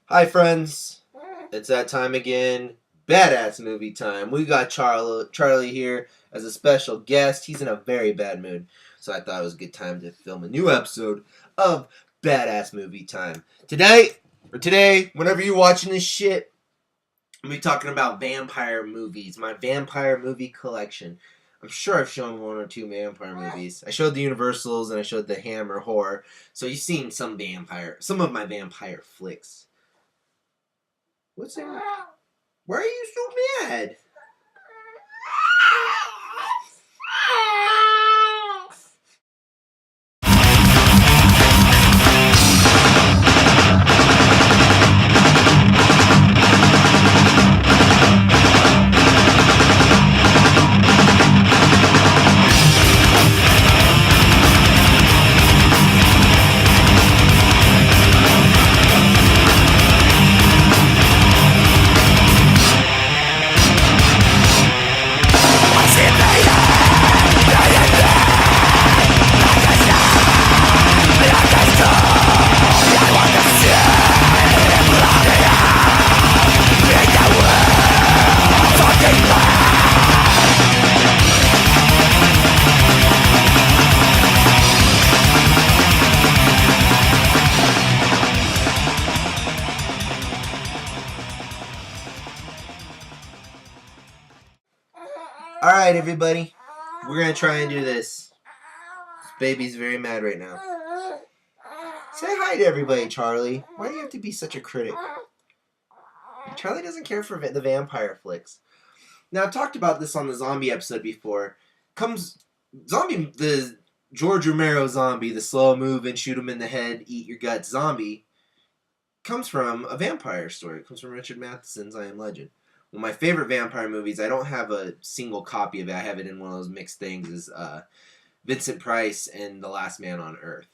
Hi, friends. It's that time again. Badass movie time. We got Charlie here as a special guest. He's in a very bad mood, so I thought it was a good time to film a new episode of Badass Movie Time. Today, whenever you're watching this shit, I'm gonna be talking about vampire movies. My vampire movie collection. I'm sure I've shown one or two vampire movies. I showed the Universals and I showed the Hammer horror. So you've seen some of my vampire flicks. What's that? Why are you so mad? Alright, everybody. We're gonna try and do this. Baby's very mad right now. Say hi to everybody, Charlie. Why do you have to be such a critic? Charlie doesn't care for the vampire flicks. Now, I've talked about this on the zombie episode before. The George Romero zombie, the slow move and shoot him in the head, eat your guts zombie, comes from a vampire story. It comes from Richard Matheson's I Am Legend. One of my favorite vampire movies, I don't have a single copy of it. I have it in one of those mixed things, is Vincent Price and The Last Man on Earth.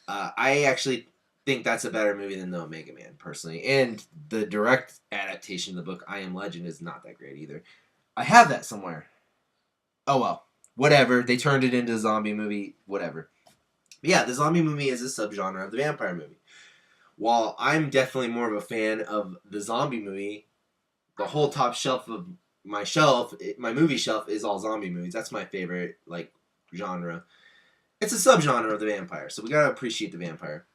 I actually think that's a better movie than The Omega Man, personally. And the direct adaptation of the book, I Am Legend, is not that great either. I have that somewhere. Oh well. Whatever. They turned it into a zombie movie. Whatever. But yeah, the zombie movie is a subgenre of the vampire movie. While I'm definitely more of a fan of the zombie movie, the whole top shelf of my movie shelf, is all zombie movies. That's my favorite, genre. It's a subgenre of the vampire, so we gotta appreciate the vampire.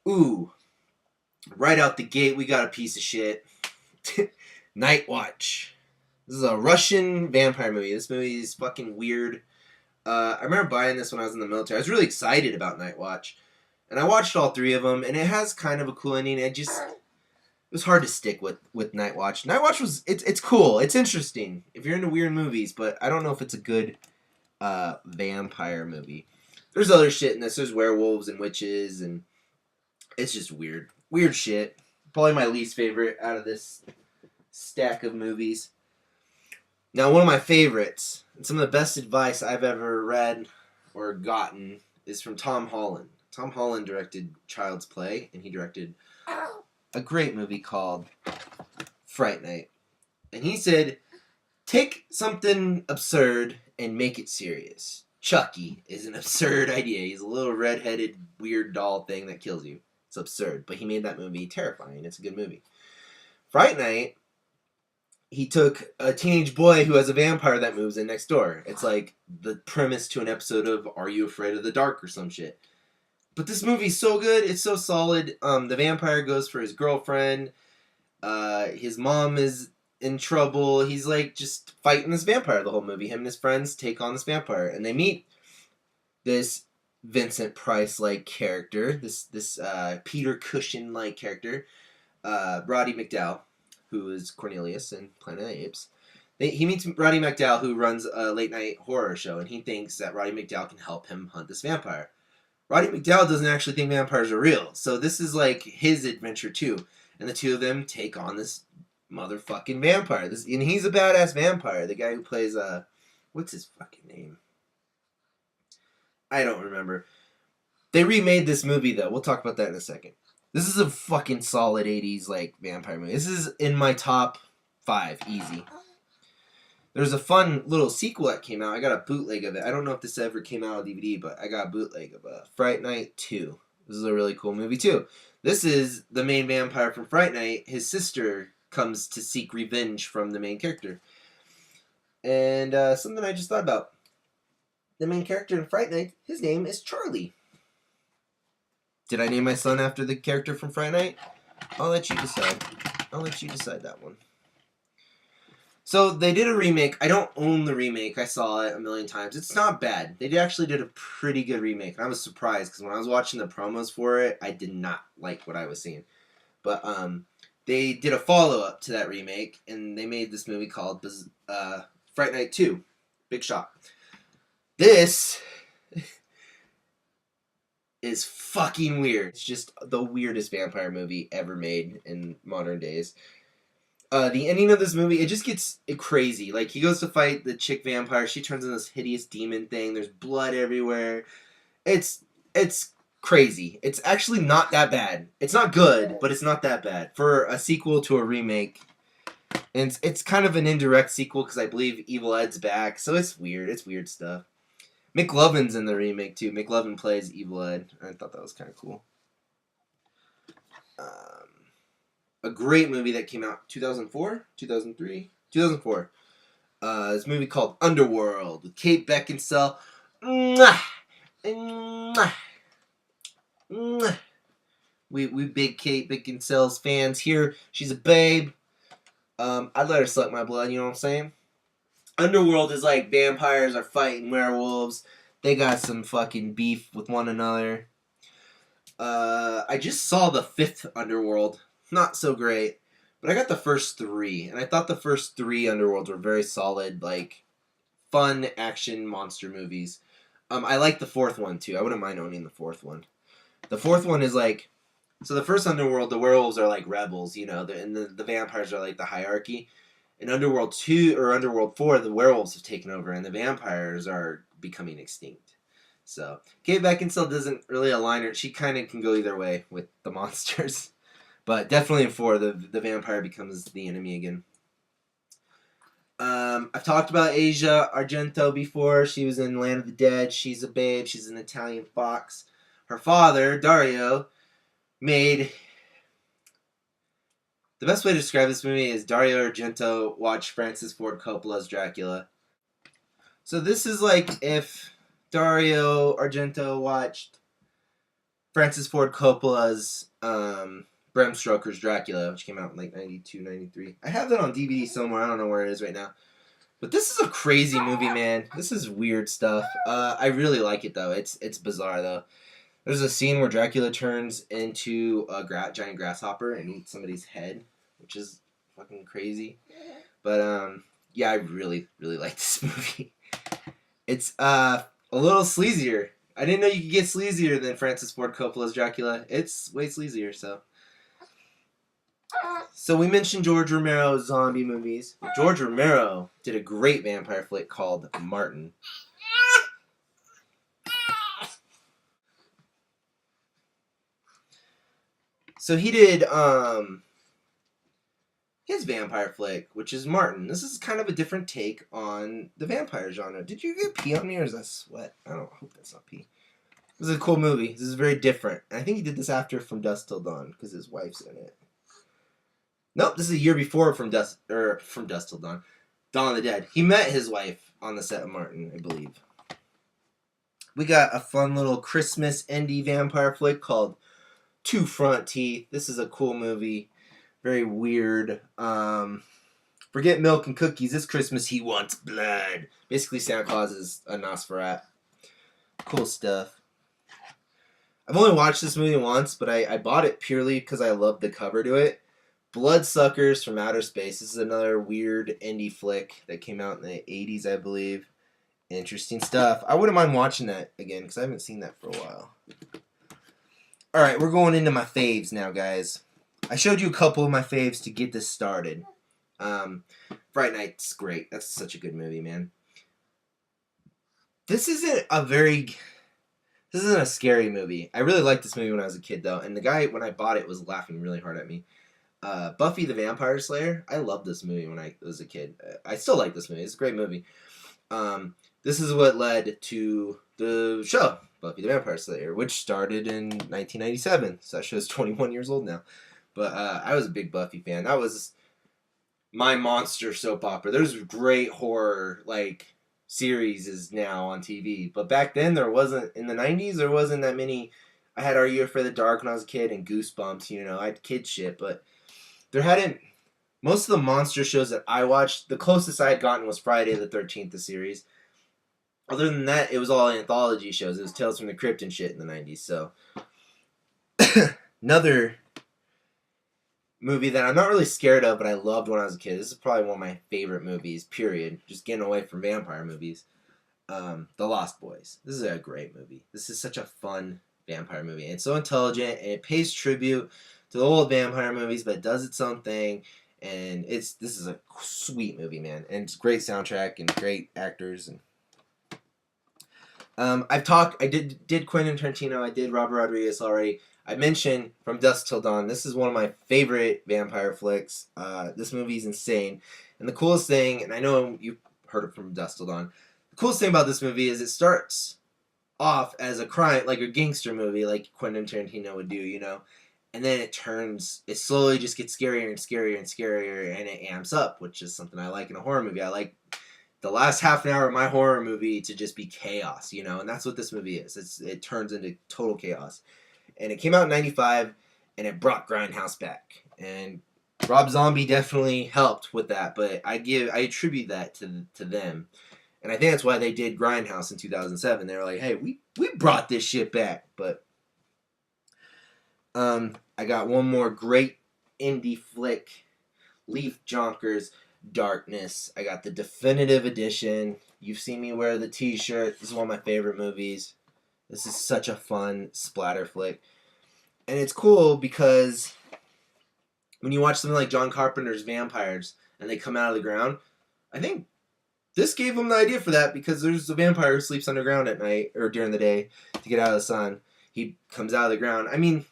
Ooh. Right out the gate, we got a piece of shit. Night Watch. This is a Russian vampire movie. This movie is fucking weird. I remember buying this when I was in the military. I was really excited about Night Watch. And I watched all three of them, and it has kind of a cool ending. It was hard to stick with Night Watch. Night Watch it's cool. It's interesting if you're into weird movies, but I don't know if it's a good vampire movie. There's other shit in this. There's werewolves and witches, and it's just weird. Weird shit. Probably my least favorite out of this stack of movies. Now, one of my favorites, and some of the best advice I've ever read or gotten, is from Tom Holland. Tom Holland directed Child's Play, and he directed a great movie called Fright Night. And he said, take something absurd and make it serious. Chucky is an absurd idea. He's a little red-headed, weird doll thing that kills you. It's absurd, but he made that movie terrifying. It's a good movie. Fright Night, he took a teenage boy who has a vampire that moves in next door. It's like the premise to an episode of Are You Afraid of the Dark or some shit. But this movie's so good. It's so solid. The vampire goes for his girlfriend. His mom is in trouble. He's like just fighting this vampire the whole movie. Him and his friends take on this vampire, and they meet this Vincent Price-like character, this Peter Cushing-like character, Roddy McDowall, who is Cornelius in Planet of the Apes. He meets Roddy McDowall, who runs a late-night horror show, and he thinks that Roddy McDowall can help him hunt this vampire. Roddy McDowall doesn't actually think vampires are real, so this is like his adventure too. And the two of them take on this motherfucking vampire. And he's a badass vampire. The guy who plays what's his fucking name? I don't remember. They remade this movie though. We'll talk about that in a second. This is a fucking solid 80s vampire movie. This is in my top 5, easy. There's a fun little sequel that came out. I got a bootleg of it. I don't know if this ever came out on DVD, but I got a bootleg of Fright Night 2. This is a really cool movie too. This is the main vampire from Fright Night. His sister comes to seek revenge from the main character. And something I just thought about. The main character in Fright Night, his name is Charlie. Did I name my son after the character from Fright Night? I'll let you decide. I'll let you decide that one. So they did a remake. I don't own the remake. I saw it a million times. It's not bad. They actually did a pretty good remake. And I was surprised because when I was watching the promos for it, I did not like what I was seeing. But they did a follow-up to that remake, and they made this movie called Fright Night 2. Big shock. This is fucking weird. It's just the weirdest vampire movie ever made in modern days. The ending of this movie, it just gets crazy. Like, he goes to fight the chick vampire. She turns into this hideous demon thing. There's blood everywhere. It's crazy. It's actually not that bad. It's not good, but it's not that bad. For a sequel to a remake, and it's kind of an indirect sequel because I believe Evil Ed's back. So it's weird. It's weird stuff. McLovin's in the remake, too. McLovin plays Evil Ed. I thought that was kind of cool. A great movie that came out 2004, 2003, 2004. This movie called Underworld with Kate Beckinsale. Mwah! Mwah! Mwah! We big Kate Beckinsale's fans here. She's a babe. I'd let her suck my blood, you know what I'm saying? Underworld is like vampires are fighting werewolves. They got some fucking beef with one another. I just saw the 5th Underworld. Not so great. But I got the first 3. And I thought the first 3 Underworlds were very solid, like, fun action monster movies. I like the 4th one, too. I wouldn't mind owning the 4th one. The 4th one is like... So the first Underworld, the werewolves are like rebels, you know. And the vampires are like the hierarchy. In Underworld 2 or Underworld 4, the werewolves have taken over and the vampires are becoming extinct. So, Kate Beckinsale doesn't really align her. She kind of can go either way with the monsters. But definitely in 4, the vampire becomes the enemy again. I've talked about Asia Argento before. She was in Land of the Dead. She's a babe. She's an Italian fox. Her father, Dario, made... The best way to describe this movie is Dario Argento watched Francis Ford Coppola's Dracula. So this is like if Dario Argento watched Francis Ford Coppola's Bram Stoker's Dracula, which came out in like 92, 93. I have that on DVD somewhere. I don't know where it is right now. But this is a crazy movie, man. This is weird stuff. I really like it, though. It's bizarre, though. There's a scene where Dracula turns into a giant grasshopper and eats somebody's head, which is fucking crazy. But, yeah, I really, really like this movie. It's a little sleazier. I didn't know you could get sleazier than Francis Ford Coppola's Dracula. It's way sleazier, so. So we mentioned George Romero's zombie movies. George Romero did a great vampire flick called Martin. So he did his vampire flick, which is Martin. This is kind of a different take on the vampire genre. Did you get pee on me or is that sweat? I hope that's not pee. This is a cool movie. This is very different. And I think he did this after From Dusk Till Dawn because his wife's in it. Nope, this is a year before From Dusk Till Dawn. Dawn of the Dead. He met his wife on the set of Martin, I believe. We got a fun little Christmas indie vampire flick called Two Front Teeth. This is a cool movie. Very weird. Forget milk and cookies. This Christmas he wants blood. Basically Santa Claus is a Nosferatu. Cool stuff. I've only watched this movie once, but I bought it purely because I loved the cover to it. Bloodsuckers from Outer Space. This is another weird indie flick that came out in the 80s, I believe. Interesting stuff. I wouldn't mind watching that again because I haven't seen that for a while. Alright, we're going into my faves now, guys. I showed you a couple of my faves to get this started. Fright Night's great. That's such a good movie, man. This isn't a scary movie. I really liked this movie when I was a kid, though. And the guy, when I bought it, was laughing really hard at me. Buffy the Vampire Slayer. I loved this movie when I was a kid. I still like this movie. It's a great movie. This is what led to the show. Buffy the Vampire Slayer, which started in 1997. So that show's 21 years old now. But I was a big Buffy fan. That was my monster soap opera. There's great horror like series is now on TV, but back then there wasn't. In the 90s, there wasn't that many. I had Are You Afraid of the Dark when I was a kid and Goosebumps. You know, I had kid shit, but there hadn't. Most of the monster shows that I watched, the closest I had gotten was Friday the 13th, the series. Other than that, it was all anthology shows. It was Tales from the Crypt and shit in the 90s. So another movie that I'm not really scared of, but I loved when I was a kid. This is probably one of my favorite movies, period. Just getting away from vampire movies. The Lost Boys. This is a great movie. This is such a fun vampire movie. It's so intelligent, and it pays tribute to the old vampire movies, but it does its own thing. And this is a sweet movie, man. And it's great soundtrack and great actors. And I did Quentin Tarantino. I did Robert Rodriguez already. I mentioned From Dusk Till Dawn. This is one of my favorite vampire flicks. This movie is insane. And the coolest thing, and I know you've heard of From Dusk Till Dawn, the coolest thing about this movie is it starts off as a crime, like a gangster movie, like Quentin Tarantino would do, you know? And then it slowly just gets scarier and scarier and scarier, and it amps up, which is something I like in a horror movie. I like the last half an hour of my horror movie to just be chaos, you know? And that's what this movie is. It turns into total chaos. And it came out in 95, and it brought Grindhouse back. And Rob Zombie definitely helped with that, but I attribute that to them. And I think that's why they did Grindhouse in 2007. They were like, hey, we brought this shit back. But I got one more great indie flick, Leaf Jonker's Darkness. I got the definitive edition. You've seen me wear the t-shirt. This is one of my favorite movies. This is such a fun splatter flick. And it's cool because when you watch something like John Carpenter's Vampires and they come out of the ground, I think this gave them the idea for that, because there's a vampire who sleeps underground at night or during the day to get out of the sun. He comes out of the ground. I mean,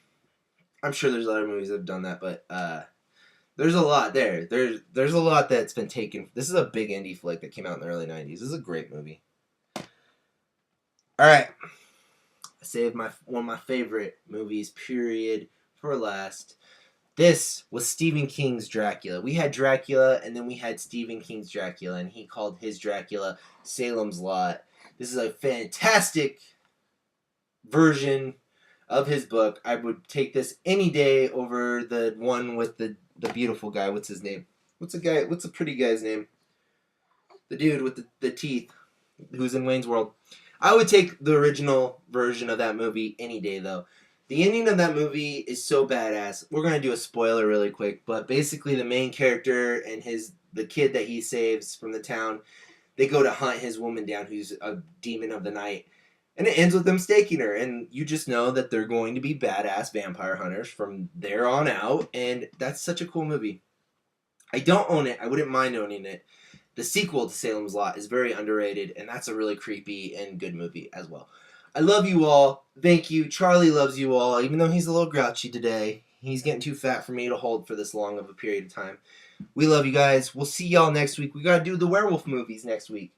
I'm sure there's other movies that have done that, but there's a lot there. There's a lot that's been taken. This is a big indie flick that came out in the early 90s. This is a great movie. All right. I saved one of my favorite movies, period, for last. This was Stephen King's Dracula. We had Dracula, and then we had Stephen King's Dracula, and he called his Dracula Salem's Lot. This is a fantastic version of his book. I would take this any day over the one with the beautiful guy. What's his name? What's the pretty guy's name? The dude with the teeth who's in Wayne's World. I would take the original version of that movie any day, though. The ending of that movie is so badass. We're going to do a spoiler really quick, but basically the main character and the kid that he saves from the town, they go to hunt his woman down who's a demon of the night. And it ends with them staking her, and you just know that they're going to be badass vampire hunters from there on out, and that's such a cool movie. I don't own it. I wouldn't mind owning it. The sequel to Salem's Lot is very underrated, and that's a really creepy and good movie as well. I love you all. Thank you. Charlie loves you all, even though he's a little grouchy today. He's getting too fat for me to hold for this long of a period of time. We love you guys. We'll see y'all next week. We got to do the werewolf movies next week.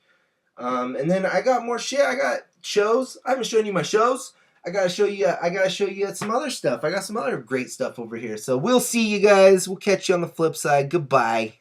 And then I got more shit. I got shows. I haven't shown you my shows. I gotta show you some other stuff. I got some other great stuff over here. So we'll see you guys. We'll catch you on the flip side. Goodbye.